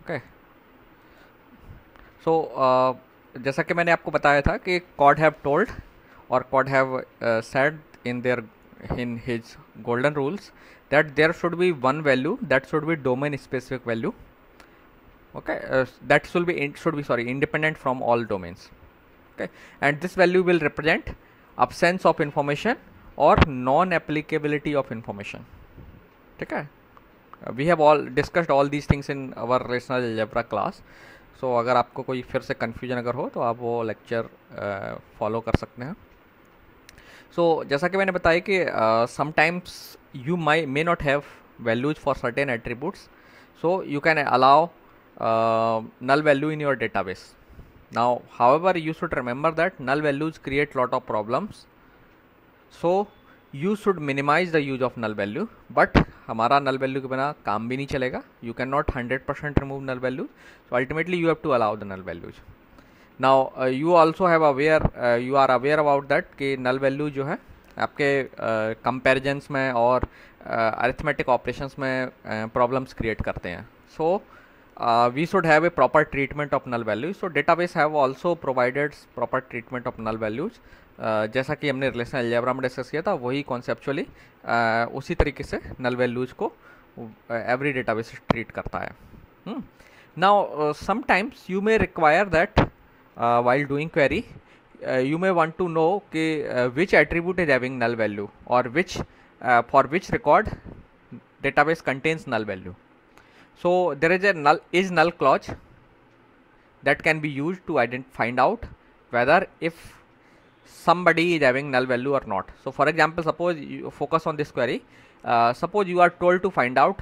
Okay. सो जैसा कि मैंने आपको बताया था कि कॉड हैव टोल्ड और Codd have said in his golden rules that there should be one value that should be domain specific value. Okay, that should be independent from all domains. Okay, and this value will represent absence of information or non applicability of information. ठीक है, we have all discussed all these things in our relational algebra class. So अगर आपको कोई फिर से confusion अगर हो तो आप वो लेक्चर फॉलो कर सकते हैं। सो जैसा कि मैंने बताया कि sometimes you may not have values for certain attributes, so you can allow null value in your database. Now however, you should remember that null values create lot of problems, so you should minimize the use of null value. But हमारा null value के बिना काम भी नहीं चलेगा, you cannot 100% remove null values, so ultimately you have to allow the null values. Now you also have you are aware about that कि null value जो है आपके कंपैरिजन्स में और अरिथमेटिक ऑपरेशंस में प्रॉब्लम्स क्रिएट करते हैं। So we should have a proper treatment of null values. So database have also provided proper treatment of null values. जैसा कि हमने रिलेशनल अलजेब्रा में डिस्कस किया था, वही कॉन्सेप्चुअली उसी तरीके से नल वैल्यूज को एवरी डेटाबेस ट्रीट करता है। Now sometimes you may require that while doing query you may want to know कि which attribute is having null value or for which record database contains null value. So there is a null clause that can be used to find out whether if somebody is having null value or not. So for example, suppose you focus on this query. Suppose you are told to find out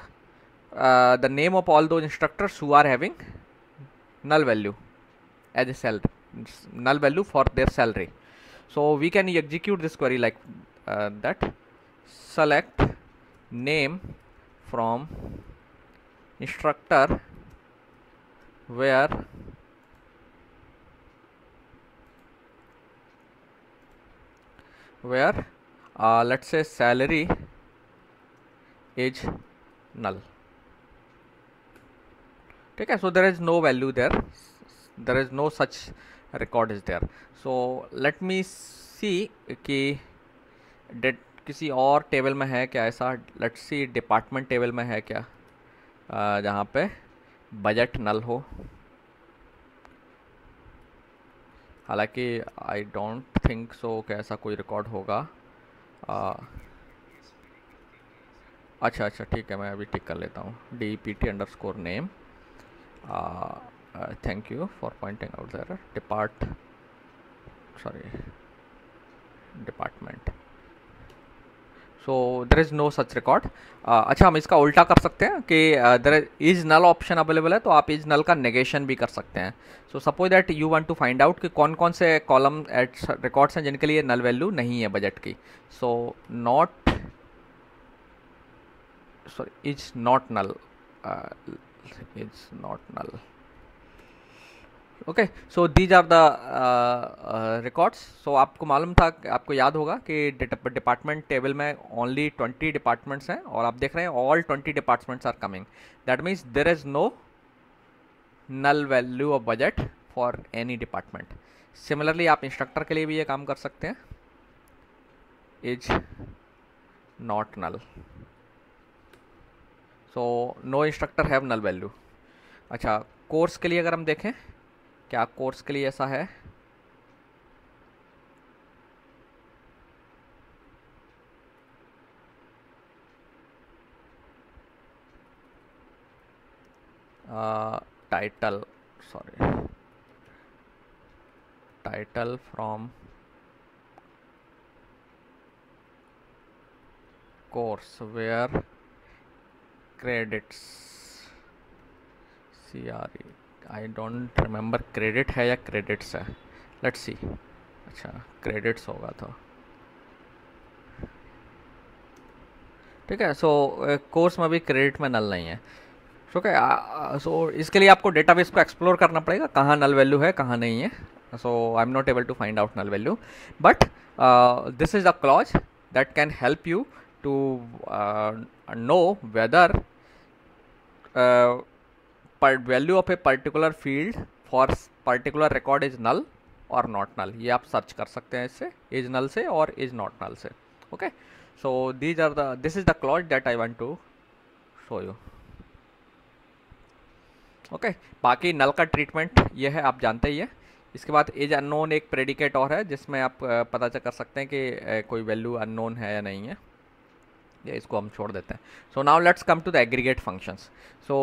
the name of all those instructors who are having null value as a null value for their salary. So we can execute this query like that: select name from instructor where let's say salary is null. ठीक है, so there is no value there, there is no such record is there. So let me see कि किसी और table में है क्या ऐसा। Let's see department table में है क्या जहाँ पे बजट नल हो। हालांकि आई डोंट थिंक सो कि ऐसा कोई रिकॉर्ड होगा। अच्छा ठीक है, मैं अभी टिक कर लेता हूँ DPT_name। thank you for pointing out the error. Department. So there is no such record. अच्छा, हम इसका उल्टा कर सकते हैं कि there is null option available है, तो आप is null का नेगेशन भी कर सकते हैं। So suppose that you want to find out कि कौन कौन से कॉलम रिकॉर्ड्स हैं जिनके लिए नल वैल्यू नहीं है बजट की। So is not null. Okay, so these are the records. So आपको मालूम था, आपको याद होगा कि डिपार्टमेंट टेबल में ओनली 20 डिपार्टमेंट्स हैं और आप देख रहे हैं all 20 departments are coming. That means there is no null value of budget for any department. Similarly आप इंस्ट्रक्टर के लिए भी ये काम कर सकते हैं, is not null. So no instructor have null value. अच्छा, कोर्स के लिए अगर हम देखें, क्या कोर्स के लिए ऐसा है? Title from course where credits CRE, I don't remember credit है या क्रेडिट्स है। Let's see. अच्छा, क्रेडिट्स होगा तो ठीक है। सो कोर्स में भी क्रेडिट में नल नहीं है। ओके, सो इसके लिए आपको डेटाबेस को एक्सप्लोर करना पड़ेगा, कहाँ नल वैल्यू है कहाँ नहीं है। So I am not able to find out null value, but this is the clause that can help you to know whether value of a particular field for particular record is null or not नल, ये आप search कर सकते हैं इससे, is null से और is not null से। Okay, so this is the clause that I want to show you. Okay, बाकी नल का ट्रीटमेंट ये है, आप जानते ही है। इसके बाद इज अननोन एक प्रेडिकेट और है जिसमें आप पता कर सकते हैं कि कोई वैल्यू अननोन है या नहीं है, या इसको हम छोड़ देते हैं। So now let's come to the aggregate functions. So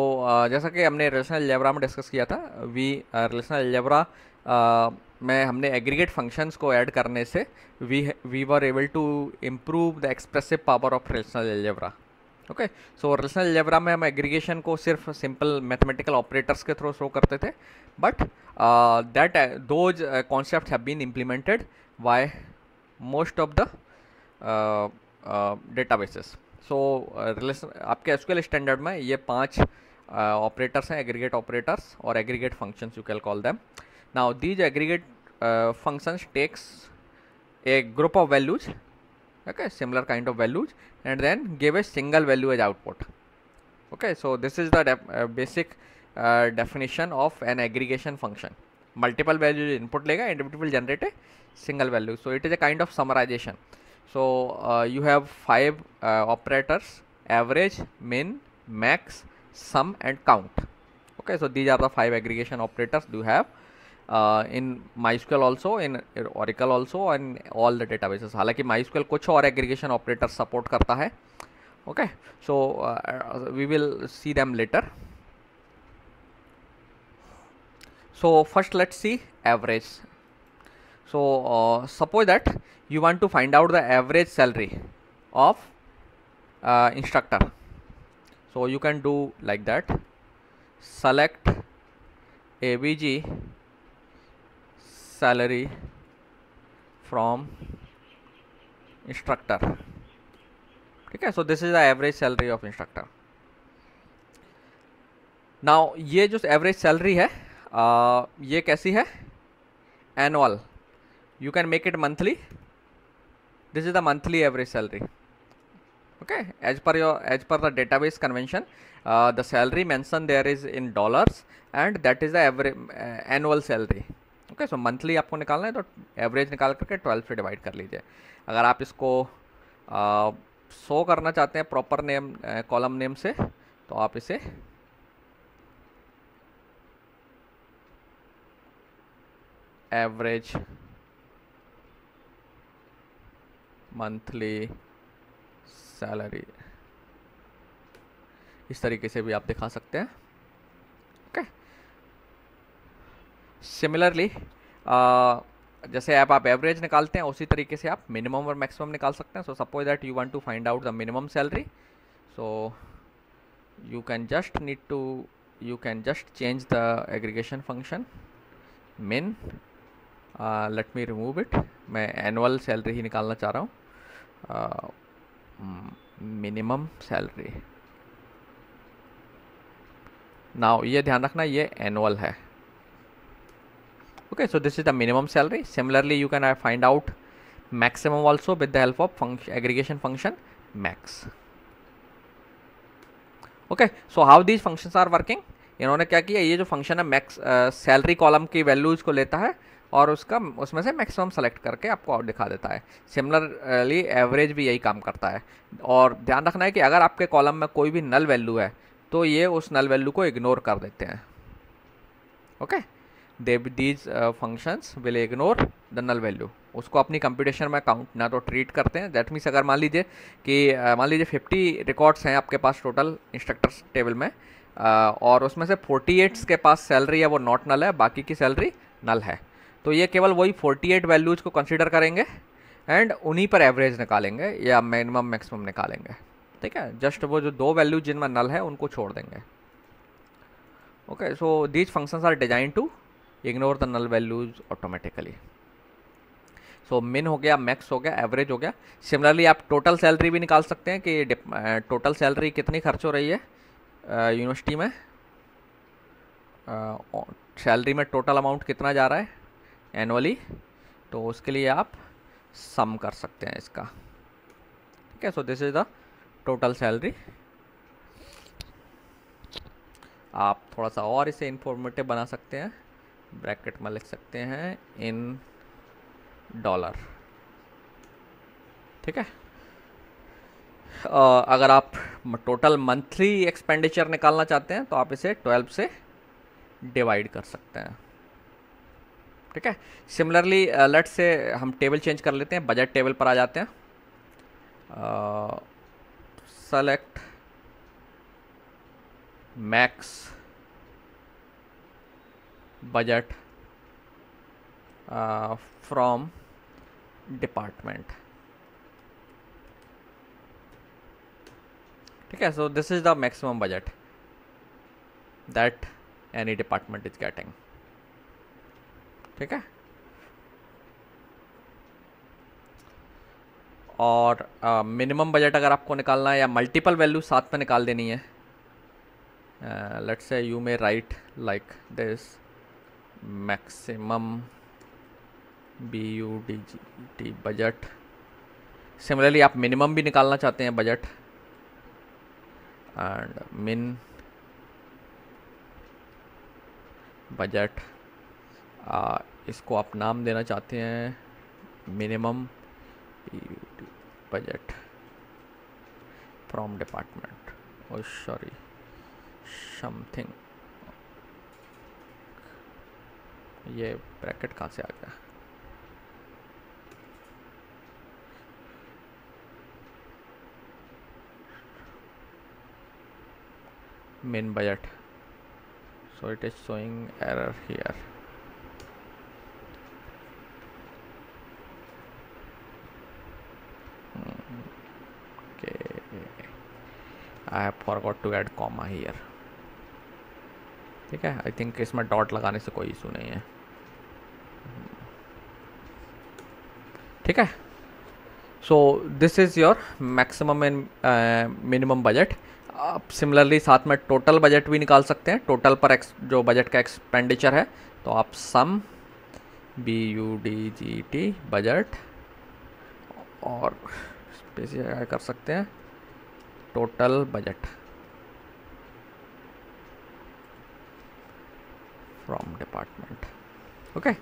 जैसा कि हमने रिलेशनल अलजेब्रा में डिस्कस किया था, रिलेशनल अलजेब्रा में हमने एग्रीगेट फंक्शंस को ऐड करने से we were able to improve the expressive power of relational algebra. Okay, so relational algebra में हम एग्रीगेशन को सिर्फ सिंपल मैथमेटिकल ऑपरेटर्स के थ्रू शो करते थे, but that those concept have been implemented by most of the databases. So relation आपके SQL standard में ये 5 ऑपरेटर्स हैं, एग्रीगेट ऑपरेटर्स और aggregate functions, you can call them. Now these aggregate functions takes a group of values, okay, similar kind of values, and then give a single value as output. Okay, so this is the basic definition of an aggregation function. Multiple values input lega and it will generate a single value. So it is a kind of summarization. So you have 5 operators: average, min, max, sum and count. Okay, so these are the 5 aggregation operators you have in MySQL also, in Oracle also, and all the databases. हालांकि MySQL कुछ और aggregation operators support करता है. Okay, so we will see them later. So first let's see average. So suppose that you want to find out the average salary of instructor. So you can do like that: select AVG salary from instructor. ठीक है, so this is the average salary of instructor. Now ये जो average salary है ये कैसी है? Annual. You can make it monthly. This is the monthly average salary. Okay, as per the database convention, the salary mentioned there is in dollars and that is the average annual salary. Okay, so monthly आपको निकालना है तो average निकाल करके 12 से divide कर लीजिए। अगर आप इसको शो करना चाहते हैं प्रॉपर नेम कॉलम नेम से, तो आप इसे एवरेज मंथली सैलरी इस तरीके से भी आप दिखा सकते हैं। ओके, सिमिलरली जैसे आप एवरेज निकालते हैं उसी तरीके से आप मिनिमम और मैक्सिमम निकाल सकते हैं। So suppose that you want to find out the minimum salary, so you can just change the aggregation function min. Let me remove it, मैं एनुअल सैलरी ही निकालना चाह रहा हूँ, मिनिमम सैलरी। नाउ ये ध्यान रखना ये एनुअल है। Okay, so this is the minimum salary. Similarly, you can find out maximum also with the help of aggregation function max. Okay, so how these functions are working? इन्होंने क्या किया, ये जो फंक्शन है मैक्स सैलरी कॉलम की values को लेता है और उसमें से मैक्सिमम सेलेक्ट करके आपको आउट दिखा देता है। सिमिलरली एवरेज भी यही काम करता है। और ध्यान रखना है कि अगर आपके कॉलम में कोई भी नल वैल्यू है तो ये उस नल वैल्यू को इग्नोर कर देते हैं। Okay, these functions will ignore the null value, उसको अपनी कंप्यूटेशन में काउंट ना तो ट्रीट करते हैं। दैट मीन्स अगर मान लीजिए 50 रिकॉर्ड्स हैं आपके पास टोटल इंस्ट्रक्टर्स टेबल में, और उसमें से 48 के पास सैलरी है वो नॉट नल है, बाकी की सैलरी नल है, तो ये केवल वही 48 वैल्यूज को कंसिडर करेंगे एंड उन्हीं पर एवरेज निकालेंगे या मिनिमम मैक्सिमम निकालेंगे। ठीक है, जस्ट वो जो 2 वैल्यूज जिनमें नल है उनको छोड़ देंगे। Okay, so these functions are design to ignore the null values automatically. So min हो गया, मैक्स हो गया, एवरेज हो गया। सिमिलरली आप टोटल सैलरी भी निकाल सकते हैं कि टोटल सैलरी कितनी खर्च हो रही है यूनिवर्सिटी में, सैलरी में टोटल अमाउंट कितना जा रहा है एनुअली, तो उसके लिए आप सम कर सकते हैं इसका। ठीक है, सो this is the total salary. आप थोड़ा सा और इसे इंफॉर्मेटिव बना सकते हैं, ब्रैकेट में लिख सकते हैं इन डॉलर, ठीक है। अगर आप टोटल मंथली एक्सपेंडिचर निकालना चाहते हैं तो आप इसे 12 से डिवाइड कर सकते हैं, ठीक है। सिमिलरली लेट्स से हम टेबल चेंज कर लेते हैं, बजट टेबल पर आ जाते हैं, select max budget from department, ठीक है। सो this is the maximum budget that any department is getting, ठीक है। और मिनिमम बजट अगर आपको निकालना है या मल्टीपल वैल्यू साथ में निकाल देनी है, let's say you may right like this maximum BUDGT budget. Similarly आप मिनिमम भी निकालना चाहते हैं बजट, एंड मिन बजट, इसको आप नाम देना चाहते हैं minimum budget from department, oh sorry something, ये ब्रैकेट कहाँ से आ गया, min budget, so it is showing error here, okay, I have forgot to add comma here, ठीक है। आई थिंक इसमें डॉट लगाने से कोई इशू नहीं है, ठीक है। So this is your maximum and minimum budget. आप सिमिलरली साथ में टोटल बजट भी निकाल सकते हैं, टोटल पर जो बजट का एक्सपेंडिचर है, तो आप सम BUDGT बजट और स्पेसिफाई कर सकते हैं total budget from department, okay.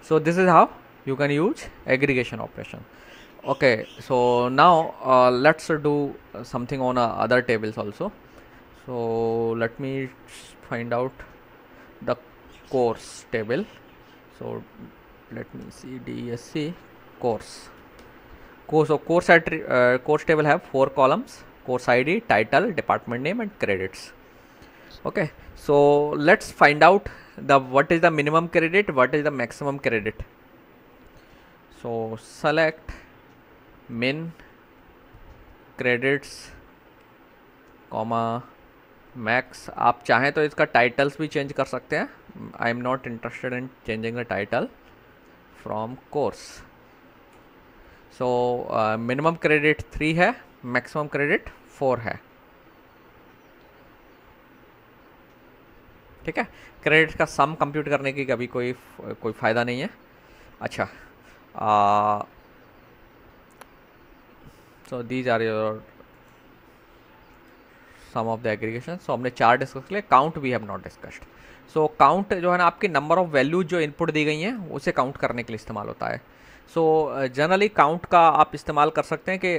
So this is how you can use aggregation operation, okay। So now let's do something on other tables also. So let me find out the course table. So let me see DSC course so course table have 4 columns: course ID, title, department name and credits, okay। So let's find out what is the minimum credit, what is the maximum credit. So select min credits comma max। आप चाहें तो इसका titles भी change कर सकते हैं, आई am not interested in changing the title from course. So minimum credit 3 है, maximum credit 4 है, ठीक है। क्रेडिट का सम कंप्यूट करने की कभी कोई फ़ायदा नहीं है, अच्छा। So these are your sum of the aggregation। so हमने 4 डिस्कस किए, count we have not discussed. So count जो है ना, आपकी नंबर ऑफ वैल्यूज जो इनपुट दी गई हैं उसे काउंट करने के लिए इस्तेमाल होता है। सो जनरली काउंट का आप इस्तेमाल कर सकते हैं कि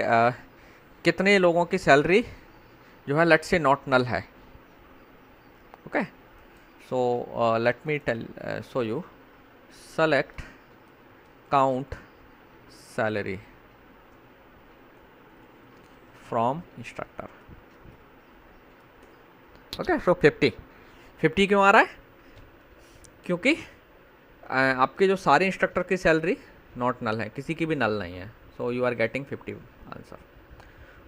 कितने लोगों की सैलरी जो है लेट्स से नॉट नल है, okay. So let me tell show you, select count salary from instructor, okay। so 50 क्यों आ रहा है, क्योंकि आपके जो सारे इंस्ट्रक्टर की सैलरी नॉट नल है, किसी की भी नल नहीं है, so you are getting 50 answer,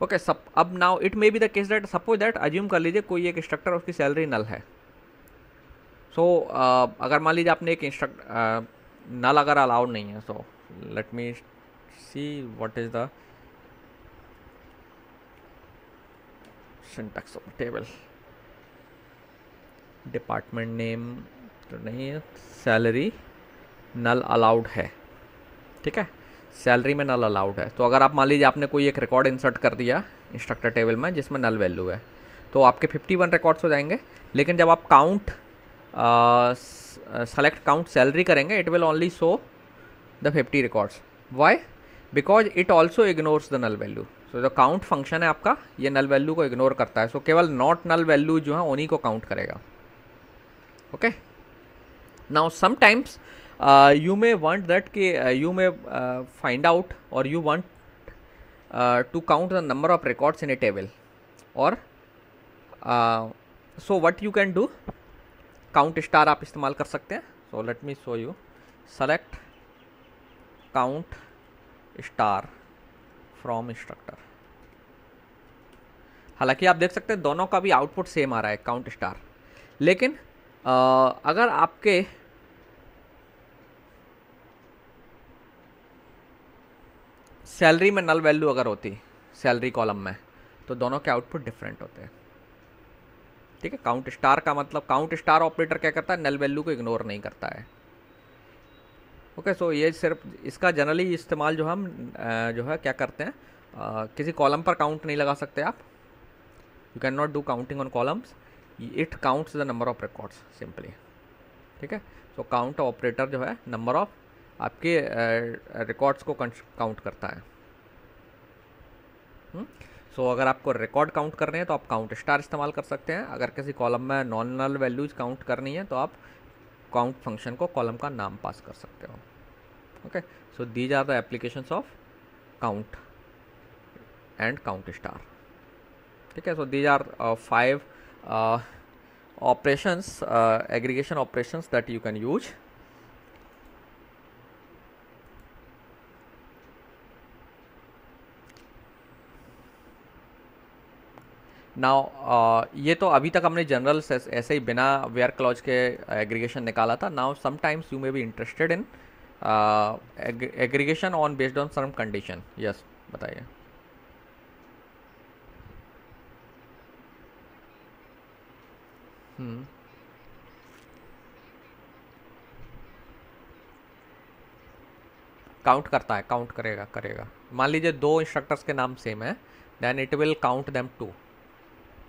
okay. सब अब now it may be the case that suppose that assume कर लीजिए कोई एक इंस्ट्रक्टर उसकी सैलरी नल है। सो अगर मान लीजिए आपने एक नल अगर अलाउड नहीं है, सो let me see what is the syntax of table. Department name तो नहीं है, सैलरी नल अलाउड है, ठीक है, सैलरी में नल अलाउड है। तो अगर आप मान लीजिए आपने कोई एक रिकॉर्ड इंसर्ट कर दिया इंस्ट्रक्टर टेबल में जिसमें नल वैल्यू है, तो आपके 51 रिकॉर्ड्स हो जाएंगे। लेकिन जब आप काउंट सेलेक्ट काउंट सैलरी करेंगे, it will only show the 50 records. Why? Because it also ignores the null value. So जो काउंट फंक्शन है आपका, ये नल वैल्यू को इग्नोर करता है। सो केवल नॉट नल वैल्यू जो है उन्हीं को काउंट करेगा। Okay, now sometimes you may want that कि you may find out or you want to count the number of records in a table, or so what you can do, count star आप इस्तेमाल कर सकते हैं। so let me show you, select count star from instructor। हालांकि आप देख सकते हैं दोनों का भी आउटपुट सेम आ रहा है, काउंट स्टार। लेकिन अगर आपके सैलरी में नल वैल्यू अगर होती सैलरी कॉलम में, तो दोनों के आउटपुट डिफरेंट होते हैं। ठीक है, काउंट स्टार का मतलब, काउंट स्टार ऑपरेटर क्या करता है, नल वैल्यू को इग्नोर नहीं करता है। ओके, सो ये सिर्फ इसका जनरली इस्तेमाल जो हम जो है क्या करते हैं, किसी कॉलम पर काउंट नहीं लगा सकते आप। You can not do counting on columns, it counts the number of records simply. ठीक है, सो काउंट ऑपरेटर जो है नंबर ऑफ आपके रिकॉर्ड्स को काउंट करता है। सो अगर आपको रिकॉर्ड काउंट करने हैं तो आप काउंट स्टार इस्तेमाल कर सकते हैं। अगर किसी कॉलम में नॉन नल वैल्यूज काउंट करनी है तो आप काउंट फंक्शन को कॉलम का नाम पास कर सकते हो। Okay, so these are the applications of count and count star. ठीक है, so these are 5 operations, aggregation operations that you can use। Now ये तो अभी तक हमने जनरल ऐसे ही बिना वेयर क्लॉज के एग्रीगेशन निकाला था। Now sometimes you may be interested in aggregation on based on some condition. Yes, बताइए। काउंट करता है, काउंट करेगा। मान लीजिए 2 इंस्ट्रक्टर्स के नाम सेम है, then it will count them 2।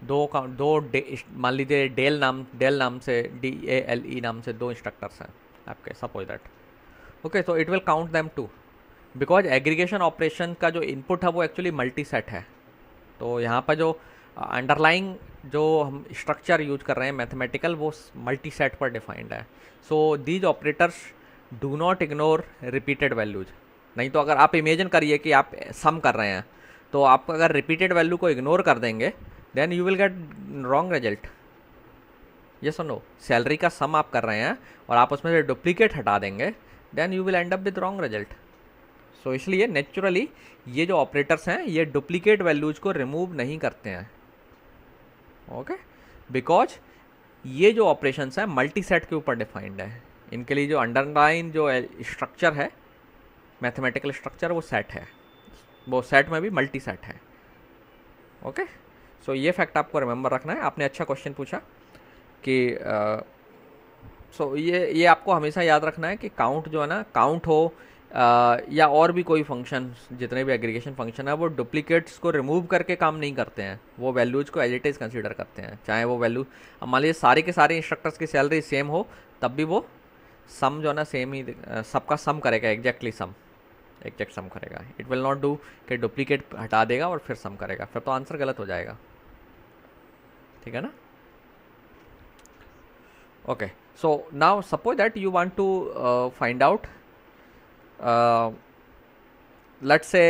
मान लीजिए डेल नाम से DALE नाम से 2 इंस्ट्रक्टर्स हैं आपके, सपोज दैट। ओके, तो it will count them 2 because aggregation operation का जो इनपुट है वो एक्चुअली मल्टी सेट है। तो यहाँ पर जो अंडरलाइंग जो हम स्ट्रक्चर यूज कर रहे हैं मैथमेटिकल, वो मल्टी सेट पर डिफाइंड है। So these operators do not ignore repeated values. नहीं तो अगर आप इमेजिन करिए कि आप सम कर रहे हैं, तो आप अगर रिपीटेड वैल्यू को इग्नोर कर देंगे then you will get wrong result. Yes और नो? सैलरी का सम आप कर रहे हैं और आप उसमें से डुप्लीकेट हटा देंगे, then you will end up with wrong result. So इसलिए नेचुरली ये जो ऑपरेटर्स हैं ये डुप्लीकेट वैल्यूज को रिमूव नहीं करते हैं। ओके, बिकॉज ये जो ऑपरेशंस हैं मल्टी सेट के ऊपर डिफाइंड है। इनके लिए जो अंडरलाइन जो स्ट्रक्चर है, मैथमेटिकल स्ट्रक्चर, वो सेट है, वो सेट में भी मल्टी सेट है। ओके, सो ये फैक्ट आपको रिमेंबर रखना है। आपने अच्छा क्वेश्चन पूछा कि ये आपको हमेशा याद रखना है कि काउंट जो है ना, काउंट हो या और भी कोई फंक्शन, जितने भी एग्रीगेशन फंक्शन है, वो डुप्लीकेट्स को रिमूव करके काम नहीं करते हैं, वो वैल्यूज को एज इट इज कंसीडर करते हैं। चाहे वो वैल्यू, मान लीजिए सारे के सारे इंस्ट्रक्टर्स की सैलरी सेम हो, तब भी वो सम जो है ना सेम ही, सबका सम करेगा, एग्जैक्ट सम करेगा। इट विल नॉट डू कि डुप्लीकेट हटा देगा और फिर सम करेगा, फिर तो आंसर गलत हो जाएगा। ठीक है ना? Okay, so now suppose that you want to find out let's say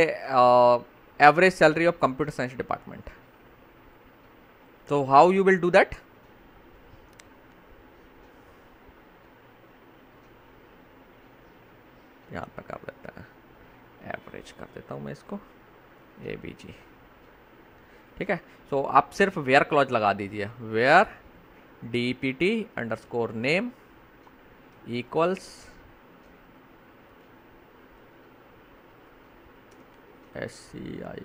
average salary of computer science department. So how you will do that? यहाँ पर कर देता है, एवरेज कर देता हूँ मैं इसको, ABG। ठीक है, सो आप सिर्फ वेयर क्लॉज लगा दीजिए, वेयर DPT_name इक्वल्स SCI।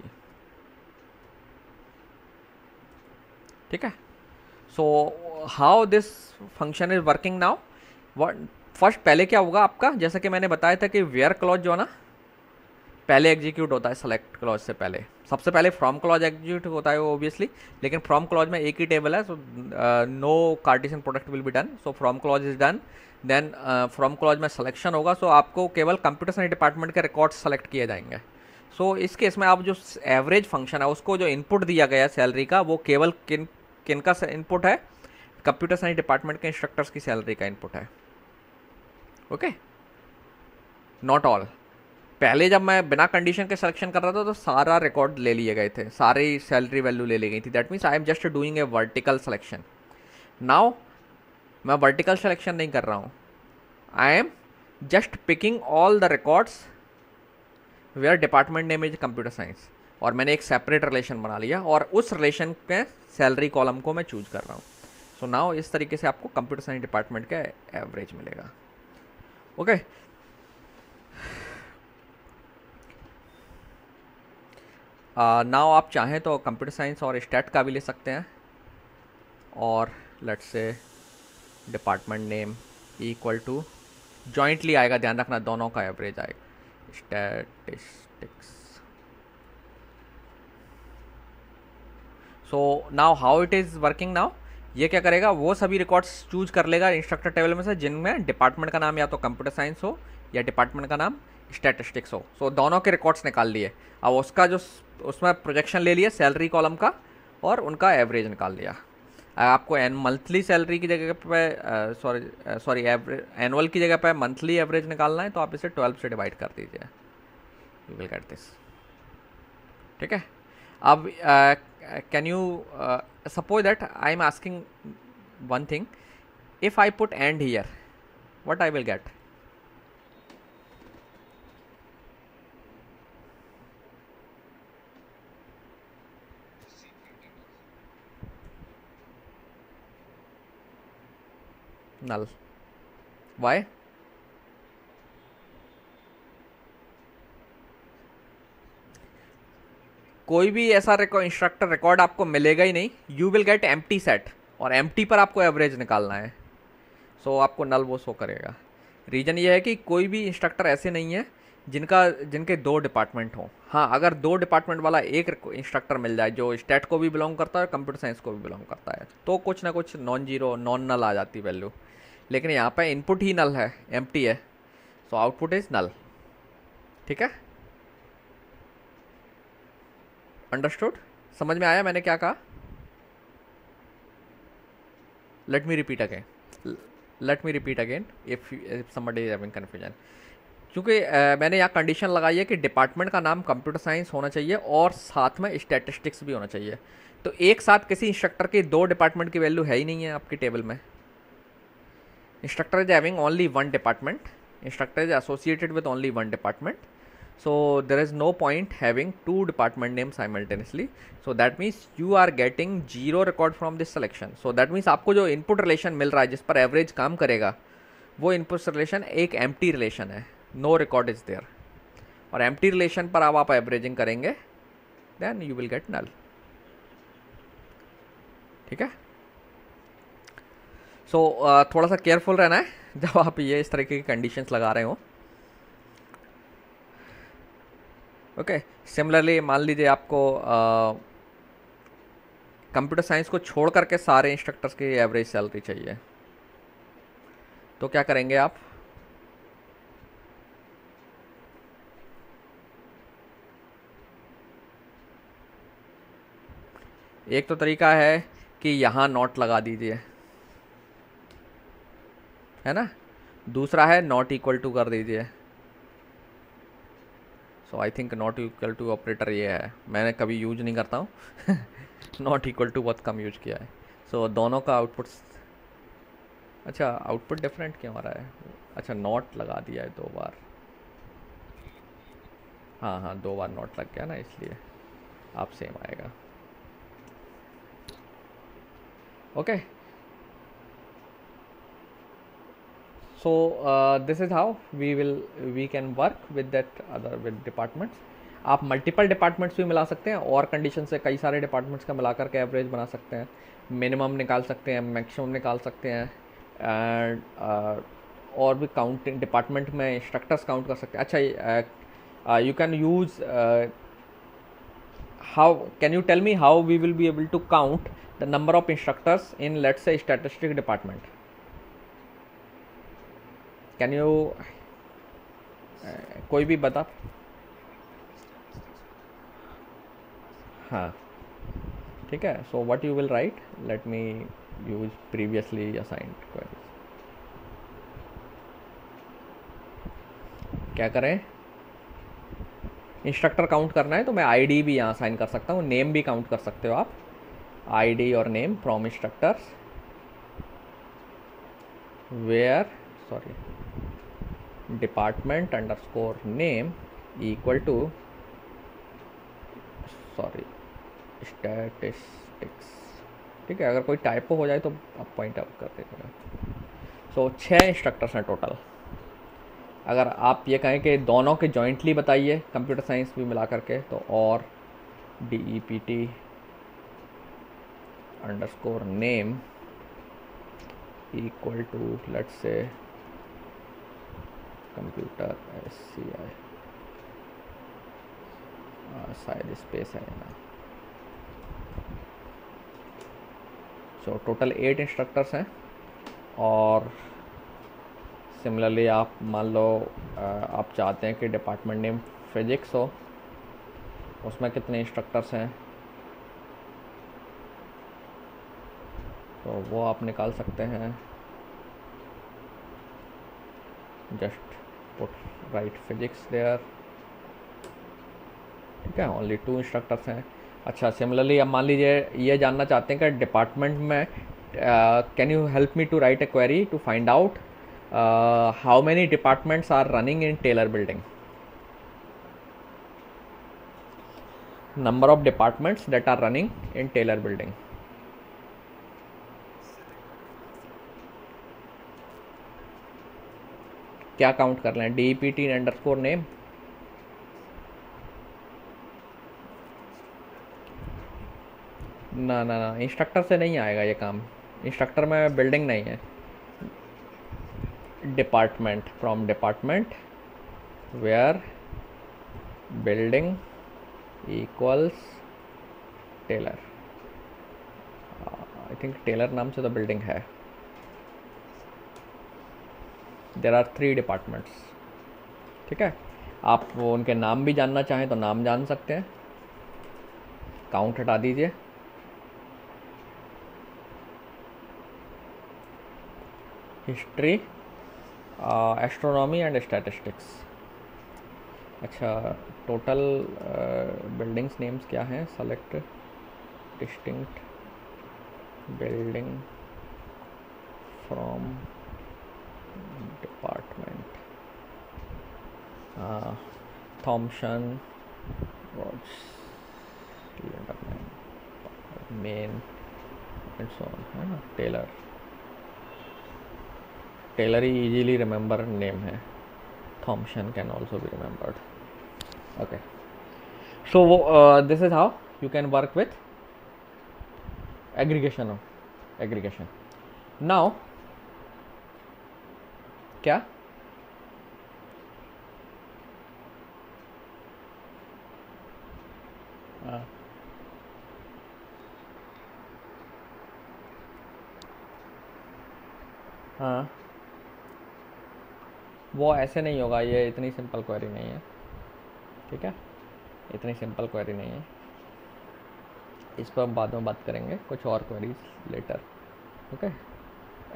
ठीक है, so how this function is working now. First पहले क्या होगा आपका, जैसा कि मैंने बताया था कि वेयर क्लॉज जो है ना, पहले एग्जीक्यूट होता है सेलेक्ट क्लॉज से पहले। सबसे पहले फ्रॉम क्लॉज एग्जीक्यूट होता है ओबियसली, लेकिन फ्रॉम क्लॉज में एक ही टेबल है, so no Cartesian product will be done. So from clause is done, then from clause में सिलेक्शन होगा, सो आपको केवल कंप्यूटर साइंस डिपार्टमेंट के रिकॉर्ड सेलेक्ट किए जाएंगे। सो इस केस में आप जो एवरेज फंक्शन है उसको जो इनपुट दिया गया है सैलरी का, वो केवल किन का इनपुट है, कंप्यूटर साइंस डिपार्टमेंट के इंस्ट्रक्टर्स की सैलरी का इनपुट है। Okay, not all. पहले जब मैं बिना कंडीशन के सिलेक्शन कर रहा था तो सारा रिकॉर्ड ले लिए गए थे, सारी सैलरी वैल्यू ले ली गई थी। That means I am just doing a vertical selection. Now मैं वर्टिकल सिलेक्शन नहीं कर रहा हूँ, I am just picking all the records where department name is computer science, और मैंने एक सेपरेट रिलेशन बना लिया और उस रिलेशन के सैलरी कॉलम को मैं चूज कर रहा हूँ। सो नाउ इस तरीके से आपको कंप्यूटर साइंस डिपार्टमेंट का एवरेज मिलेगा। ओके, नाउ आप चाहें तो कंप्यूटर साइंस और स्टैट का भी ले सकते हैं, और let's say department name equal to jointly आएगा, ध्यान रखना दोनों का एवरेज आएगा, statistics. So now how it is working now, ये क्या करेगा, वो सभी रिकॉर्ड्स चूज कर लेगा इंस्ट्रक्टर टेबल में से जिनमें डिपार्टमेंट का नाम या तो कंप्यूटर साइंस हो या डिपार्टमेंट का नाम स्टैटिस्टिक्स हो। सो दोनों के रिकॉर्ड्स निकाल लिए, अब उसका जो उसमें प्रोजेक्शन ले लिया सैलरी कॉलम का और उनका एवरेज निकाल लिया। आपको मंथली सैलरी की जगह पे सॉरी एनुअल की जगह पे मंथली एवरेज निकालना है, तो आप इसे 12 से डिवाइड कर दीजिए, यू विल गेट दिस। ठीक है, अब can you suppose that I am asking one thing, if I put and here what I will get, null. Why? कोई भी ऐसा इंस्ट्रक्टर रिकॉर्ड आपको मिलेगा ही नहीं, you will gate empty set, और एम्प्टी पर आपको एवरेज निकालना है। सो आपको नल वो शो करेगा। रीजन ये है कि कोई भी इंस्ट्रक्टर ऐसे नहीं है जिनके 2 डिपार्टमेंट हों। हाँ, अगर 2 डिपार्टमेंट वाला एक इंस्ट्रक्टर मिल जाए जो स्टैट को भी बिलोंग करता है, कंप्यूटर साइंस को भी बिलोंग करता है, तो कुछ ना कुछ नॉन जीरो नॉन नल आ जाती वैल्यू। लेकिन यहाँ पे इनपुट ही नल है, एम्प्टी है, सो आउटपुट इज नल। ठीक है, अंडरस्टूड? समझ में आया मैंने क्या कहा? Let me repeat again if somebody is having confusion. क्योंकि मैंने यहाँ कंडीशन लगाई है कि डिपार्टमेंट का नाम कंप्यूटर साइंस होना चाहिए और साथ में स्टैटिस्टिक्स भी होना चाहिए। तो एक साथ किसी इंस्ट्रक्टर की 2 डिपार्टमेंट की वैल्यू है ही नहीं है आपकी टेबल में। Instructor is having only 1 department, instructor is associated with only 1 department, so there is no point having 2 department names simultaneously. So that means you are getting 0 record from this selection. So that means आपको जो input relation मिल रहा है जिस पर average काम करेगा, वो input relation एक empty relation है, no record is there, और empty relation पर आप averaging करेंगे then you will get null। ठीक है, so थोड़ा सा केयरफुल रहना है जब आप ये इस तरीके की कंडीशंस लगा रहे हो। ओके, सिमिलरली मान लीजिए आपको कंप्यूटर साइंस को छोड़ करके सारे इंस्ट्रक्टर्स की एवरेज सैलरी चाहिए, तो क्या करेंगे आप? एक तो तरीका है कि यहाँ नॉट लगा दीजिए, है ना, दूसरा है नॉट इक्वल टू कर दीजिए। So I think not equal to operator ये है, मैंने कभी यूज नहीं करता हूँ नॉट इक्वल टू बहुत कम यूज किया है। सो दोनों का आउटपुट, अच्छा आउटपुट डिफरेंट क्यों आ रहा है? अच्छा नॉट लगा दिया है 2 बार, हाँ 2 बार नॉट लग गया ना, इसलिए आप सेम आएगा। Okay, so this is how we can work with that with departments। आप मल्टीपल डिपार्टमेंट्स भी मिला सकते हैं और कंडीशन से कई सारे डिपार्टमेंट्स का मिला करके एवरेज बना सकते हैं, मिनिमम निकाल सकते हैं, मैक्सिमम निकाल सकते हैं, एंड और भी काउंटिंग डिपार्टमेंट में इंस्ट्रक्टर्स काउंट कर सकते हैं। अच्छा You can use how can you tell me how we will be able to count the number of instructors in, let's say, statistics department? Can you कोई भी बता. हाँ ठीक है. So what you will write, let me use previously assigned queries. क्या करें, instructor count करना है तो मैं आईडी भी यहाँ साइन कर सकता हूँ, नेम भी काउंट कर सकते हो आप. आईडी और name from instructors where department underscore name equal to statistics. ठीक है, अगर कोई टाइपो हो जाए तो आप पॉइंट आउट कर देगा. सो 6 इंस्ट्रक्टर्स हैं टोटल. अगर आप ये कहें कि दोनों के जॉइंटली बताइए कंप्यूटर साइंस भी मिला करके, तो और DEPT underscore name equal to let's say computer SCI, शायद स्पेस है ना. सो टोटल 8 इंस्ट्रक्टर्स हैं. और सिमिलरली आप मान लो आप चाहते हैं कि डिपार्टमेंट नेम फिजिक्स हो, उसमें कितने इंस्ट्रक्टर्स हैं तो वो आप निकाल सकते हैं. Just put right physics there. ठीक है, ओनली 2 इंस्ट्रक्टर्स हैं. अच्छा, सिमिलरली अब मान लीजिए ये जानना चाहते हैं कि डिपार्टमेंट में can you help me to write a query to find out how many departments are running in Taylor building. Number of departments that are running in Taylor building. क्या काउंट कर लें, DEPT अंडरस्कोर नेम. ना ना ना, instructor से नहीं आएगा ये काम. इंस्ट्रक्टर में बिल्डिंग नहीं है. Department from department where building equals Taylor. I think Taylor नाम से तो बिल्डिंग है. There are 3 departments. ठीक है, आप वो उनके नाम भी जानना चाहें तो नाम जान सकते हैं. काउंट हटा दीजिए. History, astronomy and statistics. अच्छा, टोटल बिल्डिंग्स नेम्स क्या हैं. Select distinct building from department. Thomson Rhodes main and so on, है ना. टेलर ही easily remember name है. Thompson can also be remembered. Okay, so this is how you can work with aggregation. Now क्या हाँ, वो ऐसे नहीं होगा. ये इतनी सिंपल क्वेरी नहीं है. ठीक है, इतनी सिंपल क्वेरी नहीं है. इस पर हम बाद में बात करेंगे, कुछ और क्वेरीज लेटर. ओके,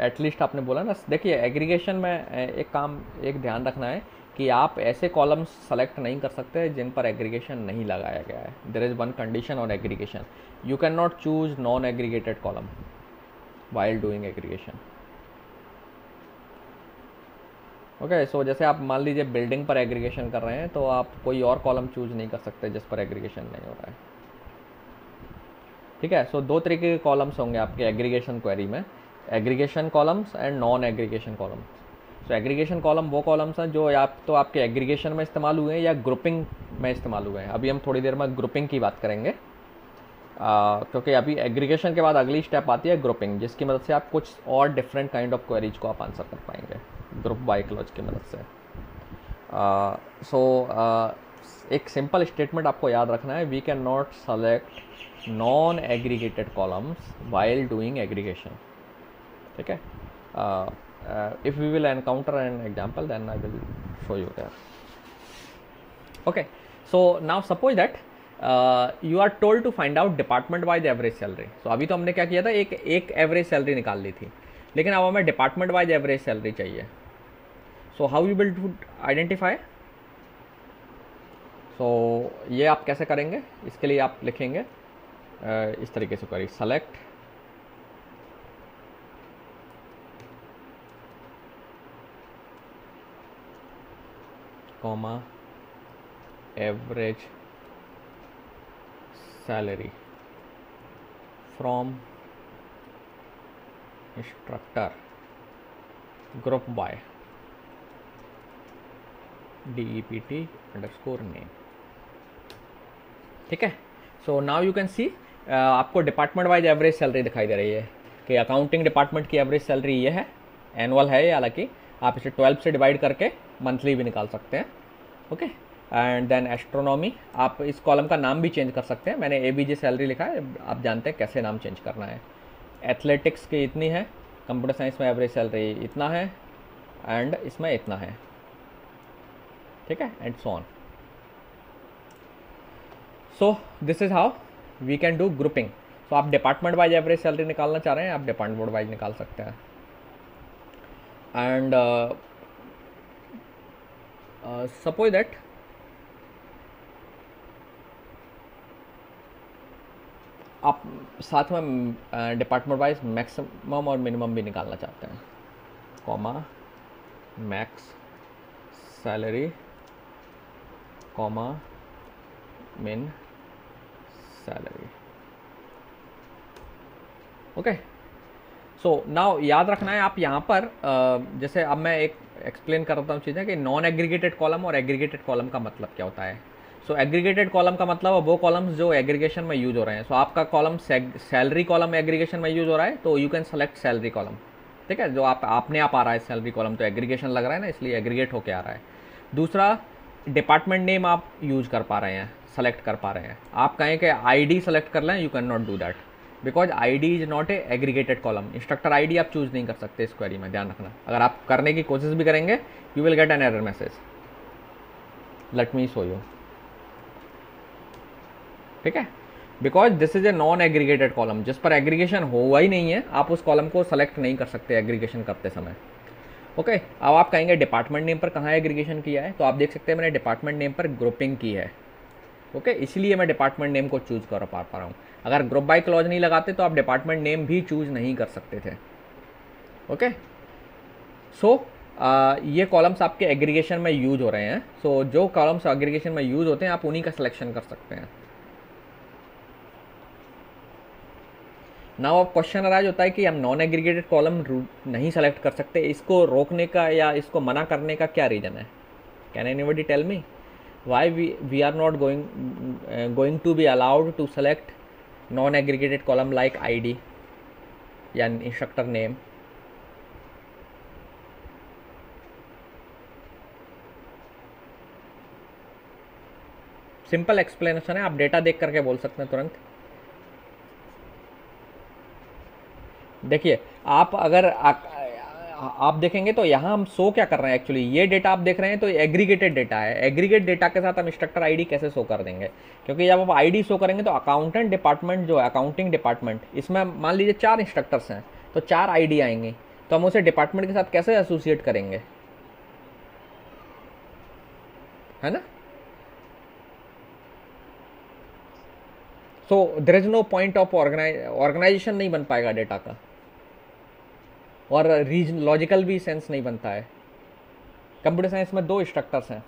एटलीस्ट आपने बोला ना. देखिए, एग्रीगेशन में एक ध्यान रखना है कि आप ऐसे कॉलम्स सेलेक्ट नहीं कर सकते जिन पर एग्रीगेशन नहीं लगाया गया है. There is one condition on aggregation. You can not choose non aggregated column while doing aggregation. Okay, so जैसे आप मान लीजिए बिल्डिंग पर एग्रीगेशन कर रहे हैं तो आप कोई और कॉलम चूज नहीं कर सकते जिस पर एग्रीगेशन नहीं हो रहा है. ठीक है, सो 2 तरीके के कॉलम्स होंगे आपके एग्रीगेशन क्वेरी में. Aggregation columns and non aggregation columns. So aggregation column वो कॉलम्स हैं जो या तो आपके एग्रीगेशन में इस्तेमाल हुए हैं या ग्रुपिंग में इस्तेमाल हुए हैं. अभी हम थोड़ी देर में ग्रुपिंग की बात करेंगे, क्योंकि अभी एग्रीगेशन के बाद अगली स्टेप आती है ग्रुपिंग, जिसकी मदद से आप कुछ और डिफरेंट काइंड ऑफ क्वेरीज को आप आंसर कर पाएंगे ग्रुप बाय क्लॉज की मदद से. सो एक सिंपल स्टेटमेंट आपको याद रखना है, we can not select non aggregated columns while doing aggregation. ठीक है, if we will encounter an example then I will show you that. Okay, so now suppose that you are told to find out department wise average salary. So अभी तो हमने क्या किया था, एक average salary निकाल ली थी, लेकिन अब हमें डिपार्टमेंट वाइज एवरेज सैलरी चाहिए. So how you will to identify. So ये आप कैसे करेंगे, इसके लिए आप लिखेंगे इस तरीके से करिए, select comma average salary from instructor group by DEPT_name. ठीक है, सो नाउ यू कैन सी आपको डिपार्टमेंट वाइज एवरेज सैलरी दिखाई दे रही है कि अकाउंटिंग डिपार्टमेंट की एवरेज सैलरी ये है, एनुअल है ये, हालांकि आप इसे 12 से डिवाइड करके मंथली भी निकाल सकते हैं. ओके, एंड देन एस्ट्रोनॉमी, आप इस कॉलम का नाम भी चेंज कर सकते हैं. मैंने ABJ सैलरी लिखा है, आप जानते हैं कैसे नाम चेंज करना है. एथलेटिक्स की इतनी है, कंप्यूटर साइंस में एवरेज सैलरी इतना है, एंड इसमें इतना है. ठीक है, and so on. So this is how we can do grouping. So आप डिपार्टमेंट वाइज एवरेज सैलरी निकालना चाह रहे हैं, आप डिपार्टमेंट वाइज निकाल सकते हैं. एंड सपोज दैट आप साथ में डिपार्टमेंट वाइज मैक्सिमम और मिनिमम भी निकालना चाहते हैं, कॉमा मैक्स सैलरी कॉमा मिन सैलरी. ओके, सो नाउ याद रखना है आप यहाँ पर जैसे अब मैं एक एक्सप्लेन करता हूँ चीज़ें कि नॉन एग्रीगेटेड कॉलम और एग्रीगेटेड कॉलम का मतलब क्या होता है. सो एग्रीगेटेड कॉलम का मतलब है वो कॉलम्स जो एग्रीगेशन में यूज हो रहे हैं. सो आपका कॉलम सैलरी कॉलम एग्रीगेशन में यूज हो रहा है, तो you can select salary column. ठीक है, जो आपने आप आ रहा है सैलरी कॉलम, तो एग्रीगेशन लग रहा है ना, इसलिए एग्रीगेट होके आ रहा है. दूसरा, डिपार्टमेंट नेम आप यूज कर पा रहे हैं, सेलेक्ट कर पा रहे हैं. आप कहें कि ID सेलेक्ट कर लें, you can not do that because ID is not a aggregated column. Instructor ID आप चूज नहीं कर सकते इस क्वेरी में, ध्यान रखना. अगर आप करने की कोशिश भी करेंगे, you will get an error message. Let me show you. ठीक है, because this is a non aggregated column, जिस पर एग्रीगेशन हुआ ही नहीं है, आप उस कॉलम को सेलेक्ट नहीं कर सकते एग्रीगेशन करते समय. ओके, अब आप कहेंगे डिपार्टमेंट नेम पर कहाँ एग्रीगेशन किया है, तो आप देख सकते हैं मैंने डिपार्टमेंट नेम पर ग्रुपिंग की है. ओके, इसलिए मैं डिपार्टमेंट नेम को चूज कर पा रहा हूँ. अगर ग्रुप बाय क्लॉज नहीं लगाते तो आप डिपार्टमेंट नेम भी चूज नहीं कर सकते थे. ओके, सो ये कॉलम्स आपके एग्रीगेशन में यूज हो रहे हैं. सो जो कॉलम्स एग्रीगेशन में यूज होते हैं, आप उन्हीं का सिलेक्शन कर सकते हैं. नाउ अब क्वेश्चन अराइज होता है कि हम नॉन एग्रीगेटेड कॉलम नहीं सेलेक्ट कर सकते, इसको रोकने का या इसको मना करने का क्या रीज़न है. Can anybody tell me why we are not going to be allowed to select non aggregated column like ID या instructor name. सिंपल एक्सप्लेनेशन है, आप डेटा देख करके बोल सकते हैं तुरंत. देखिए, आप अगर आप देखेंगे तो यहाँ हम शो क्या कर रहे हैं, एक्चुअली ये डेटा आप देख रहे हैं तो एग्रीगेटेड डेटा है. एग्रीगेट डेटा के साथ हम इंस्ट्रक्टर ID कैसे शो कर देंगे, क्योंकि जब आप ID शो करेंगे तो अकाउंटेंट डिपार्टमेंट जो है, अकाउंटिंग डिपार्टमेंट, इसमें मान लीजिए 4 इंस्ट्रक्टर्स हैं, तो 4 ID आएंगे, तो हम उसे डिपार्टमेंट के साथ कैसे एसोसिएट करेंगे, है ना. So there is no point of organisation नहीं बन पाएगा डेटा का, और रीजन लॉजिकल भी सेंस नहीं बनता है. कंप्यूटर साइंस में 2 इंस्ट्रक्टर्स हैं.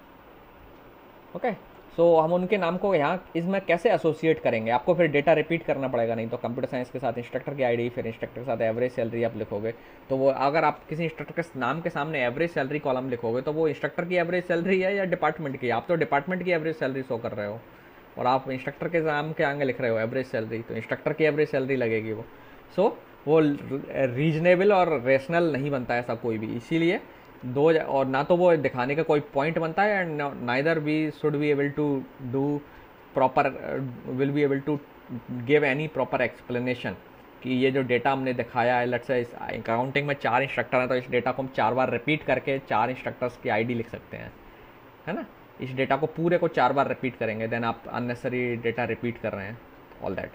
ओके, सो हम उनके नाम को यहाँ इसमें कैसे एसोसिएट करेंगे, आपको फिर डेटा रिपीट करना पड़ेगा. नहीं तो कंप्यूटर साइंस के साथ इंस्ट्रक्टर की ID, फिर इंस्ट्रक्टर के साथ एवरेज सैलरी आप लिखोगे, तो वो अगर आप किसी इंस्ट्रक्टर के नाम के सामने एवरेज सैलरी कॉलम लिखोगे, तो वो इंस्ट्रक्टर की एवरेज सैलरी है या डिपार्टमेंट की. आप तो डिपार्टमेंट की एवरेज सैलरी शो कर रहे हो और आप इंस्ट्रक्टर के नाम के आगे लिख रहे हो एवरेज सैलरी, तो इंस्ट्रक्टर की एवरेज सैलरी लगेगी वो. सो वो रीजनेबल और रेशनल नहीं बनता ऐसा कोई भी. इसीलिए और ना तो वो दिखाने का कोई पॉइंट बनता है, and neither we should be able to do proper, will be able to give any proper explanation कि ये जो डेटा हमने दिखाया है, लेट्स से इस अकाउंटिंग में 4 इंस्ट्रक्टर हैं तो इस डेटा को हम 4 बार रिपीट करके 4 इंस्ट्रक्टर्स की आईडी लिख सकते हैं, है ना। इस डेटा को पूरे को 4 बार रिपीट करेंगे, देन आप अननेसेसरी डेटा रिपीट कर रहे हैं, all that.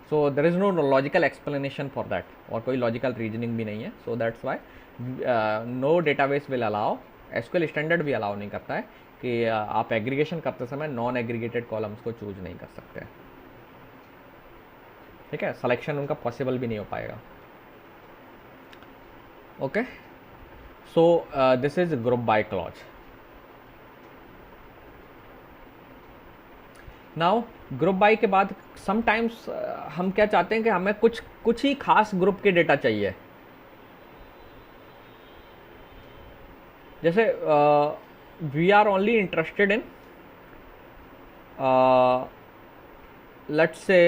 So there is no logical explanation for that, और कोई लॉजिकल रीजनिंग भी नहीं है। So that's why no database will allow, SQL standard भी अलाउ नहीं करता है कि आप एग्रीगेशन करते समय नॉन एग्रीगेटेड कॉलम्स को चूज नहीं कर सकते, ठीक है। सिलेक्शन उनका पॉसिबल भी नहीं हो पाएगा। Okay, so this is group by clause. Now group by के बाद समटाइम्स हम क्या चाहते हैं कि हमें कुछ ही खास ग्रुप के डेटा चाहिए। जैसे we are only interested in let's say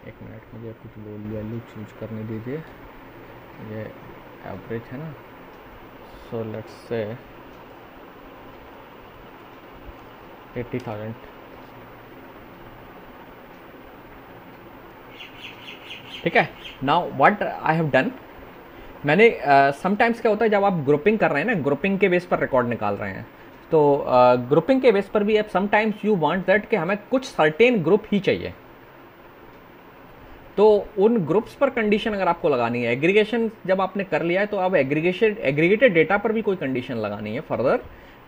एक मिनट, मुझे कुछ वैल्यू चूज करने दीजिए। ये एवरेज है ना, सो लेट्स से 80,000, ठीक है। Now what I have done, मैंने समटाइम्स क्या होता है जब आप ग्रुपिंग कर रहे हैं ना, ग्रुपिंग के बेस पर रिकॉर्ड निकाल रहे हैं, तो ग्रुपिंग के बेस पर भी अब समटाइम्स यू वांट दैट कि हमें कुछ सर्टेन ग्रुप ही चाहिए, तो उन ग्रुप्स पर कंडीशन अगर आपको लगानी है, एग्रीगेशन जब आपने कर लिया है तो अब एग्रीगेटेड डेटा पर भी कोई कंडीशन लगानी है फर्दर,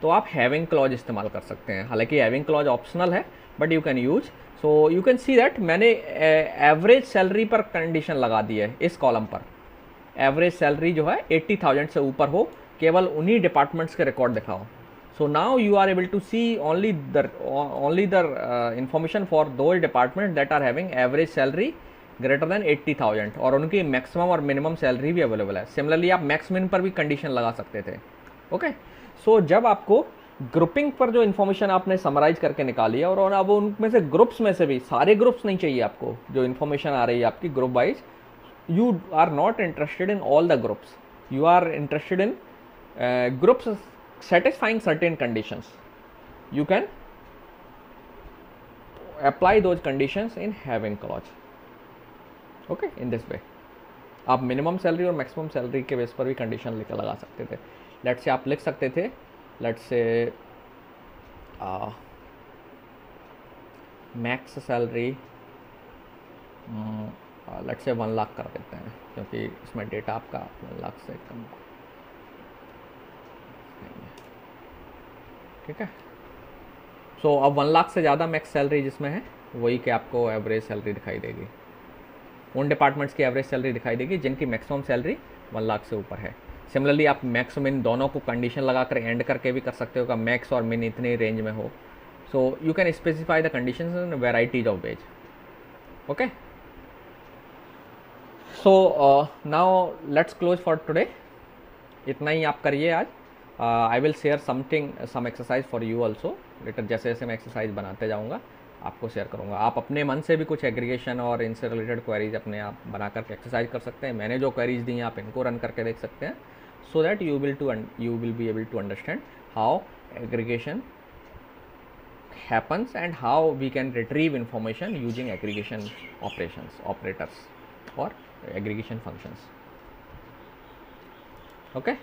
तो आप हैविंग क्लॉज इस्तेमाल कर सकते हैं। हालांकि हैविंग क्लॉज ऑप्शनल है, but you can use. So you can see that मैंने एवरेज सैलरी पर कंडीशन लगा दी है इस कॉलम पर। एवरेज सैलरी जो है 80,000 से ऊपर हो, केवल उन्हीं डिपार्टमेंट्स के रिकॉर्ड दिखाओ। So now you are able to see only the information for those department that are having average salary greater than 80,000, और उनकी मैक्सिमम और मिनिमम सैलरी भी अवेलेबल है। सिमिलरली आप मैक्स मिन पर भी कंडीशन लगा सकते थे। ओके, सो जब आपको ग्रुपिंग पर जो इन्फॉर्मेशन आपने समराइज करके निकाली है, और अब उनमें से ग्रुप्स में से भी सारे ग्रुप्स नहीं चाहिए आपको, जो इन्फॉर्मेशन आ रही है आपकी group wise, you are not interested in all the groups, you are interested in groups satisfying certain conditions, you can apply those conditions in having clause। okay, in this way आप minimum salary और maximum salary के base पर भी condition लेकर लगा सकते थे। Let's say आप लिख सकते थे, let's say max salary let's say 1 lakh कर देते हैं, क्योंकि इसमें डेटा आपका 1 लाख से कम नहीं है, ठीक है। सो अब 1 लाख से ज़्यादा मैक्स सैलरी जिसमें है वही कि आपको एवरेज सैलरी दिखाई देगी, उन डिपार्टमेंट्स की एवरेज सैलरी दिखाई देगी जिनकी मैक्सिमम सैलरी 1 लाख से ऊपर है। सिमिलरली आप मैक्स मिन दोनों को कंडीशन लगाकर एंड करके भी कर सकते हो कि मैक्स और मिन इतनी रेंज में हो। So you can specify the conditions in varieties of ways. Okay, so now let's close for today. इतना ही आप करिए आज। I will share some exercise for you also later. जैसे जैसे मैं एक्सरसाइज बनाते जाऊँगा आपको शेयर करूँगा। आप अपने मन से भी कुछ एग्रीगेशन और इनसे रिलेटेड क्वेरीज अपने आप बना करके एक्सरसाइज कर सकते हैं। मैंने जो क्वेरीज दी हैं आप इनको रन करके देख सकते हैं, so that you will be able to understand how aggregation happens and how we can retrieve information using aggregation operators or aggregation functions. Okay.